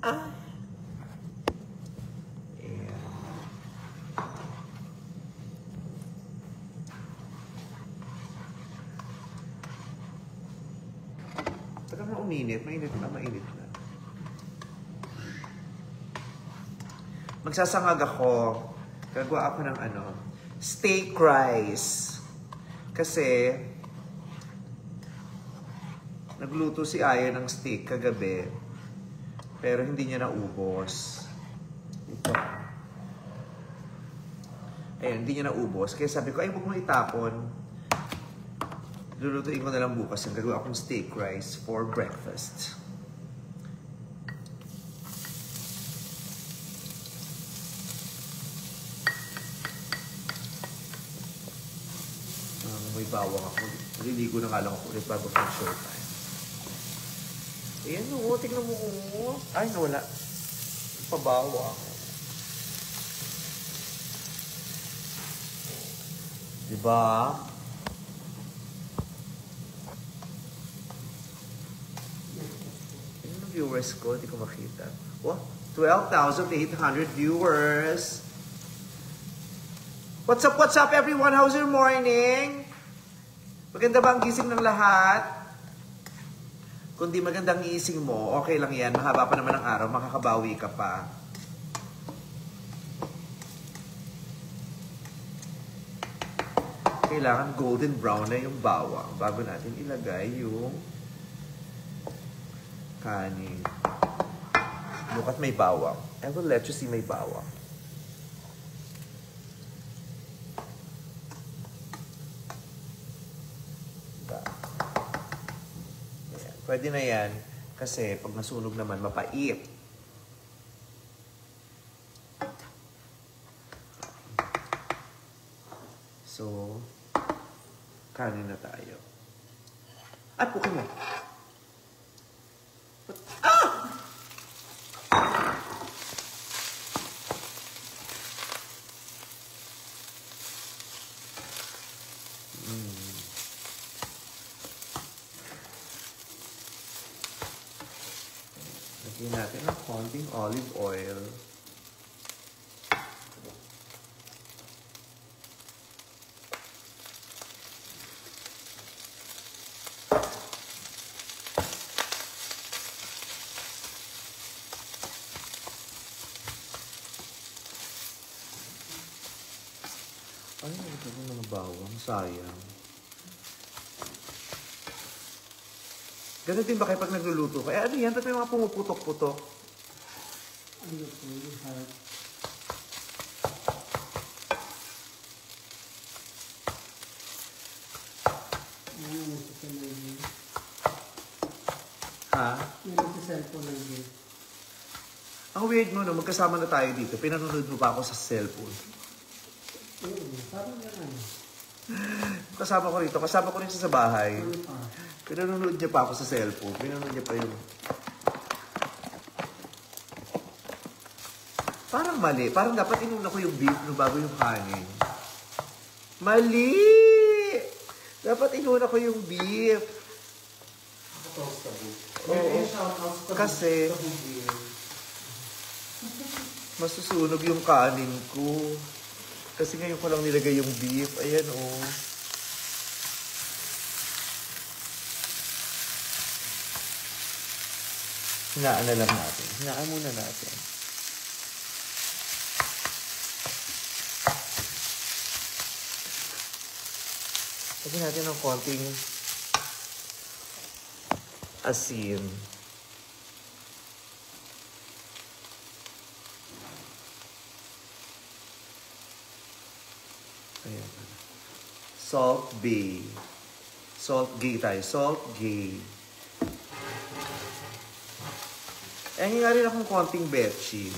Ah. Ayan. Taga na uminit. Mainit na, mainit na. Magsasangag ako. Gagawa ako ng steak rice. Kasi, nagluto si Aya ng steak kagabi. Pero hindi niya naubos. Ito. Ayun, hindi niya naubos. Kaya sabi ko, ay, huwag mo itapon. Lulutuin ko na lang bukas. Ang gagawa akong steak rice for breakfast. May bawang ako. Naliligo na nga lang ako ulit bago ng showtime. Ayan o, tignan mo o. Ay, nawala. Pabawang. Diba? Ano ang viewers ko? Hindi ko makita. Oh, 12,800 viewers. What's up everyone? How's your morning? Maganda ba ang gising ng lahat? Kung di magandang gising mo, okay lang yan. Mahaba pa naman ang araw, makakabawi ka pa. Kailangan golden brown na yung bawang bago natin ilagay yung kanin. Look at may bawang. I will let you see may bawang. Pwede na yan kasi pag nasunog naman, mapait. So, kanin na tayo. At pukin mo. Ah! Lagyan natin ng konting olive oil. Ay, ito yung mga bawang. Sayang. Ganun din ba kayo pag nagluluto? Kaya ano yan? Ba't may mga pumuputok-putok? Ano po yung harap? Ha? May nagsa-cellphone lang din. Ang weird mo, no? Magkasama na tayo dito. Pinanonood mo pa ako sa cellphone. Parang gano'n. Kasama ko rito. Kasama ko rin siya sa bahay. Ano pa? Pinanonood niya pa ako sa cellphone. Pinanonood niya pa yung... Parang mali. Parang dapat inuna ko yung beef no bago yung kanin. Mali! Dapat inuna ko yung beef. Oo. Kasi masusunog yung kanin ko. Kasi ngayon ko lang nilagay yung beef. Ayan, oh. Hinaan na lang natin. Hinaan muna natin. Lagyan natin ng konting asin. Ayan. Salt bay. Salt gay tayo. Salt gay. Eh, nga rin akong konting betchin.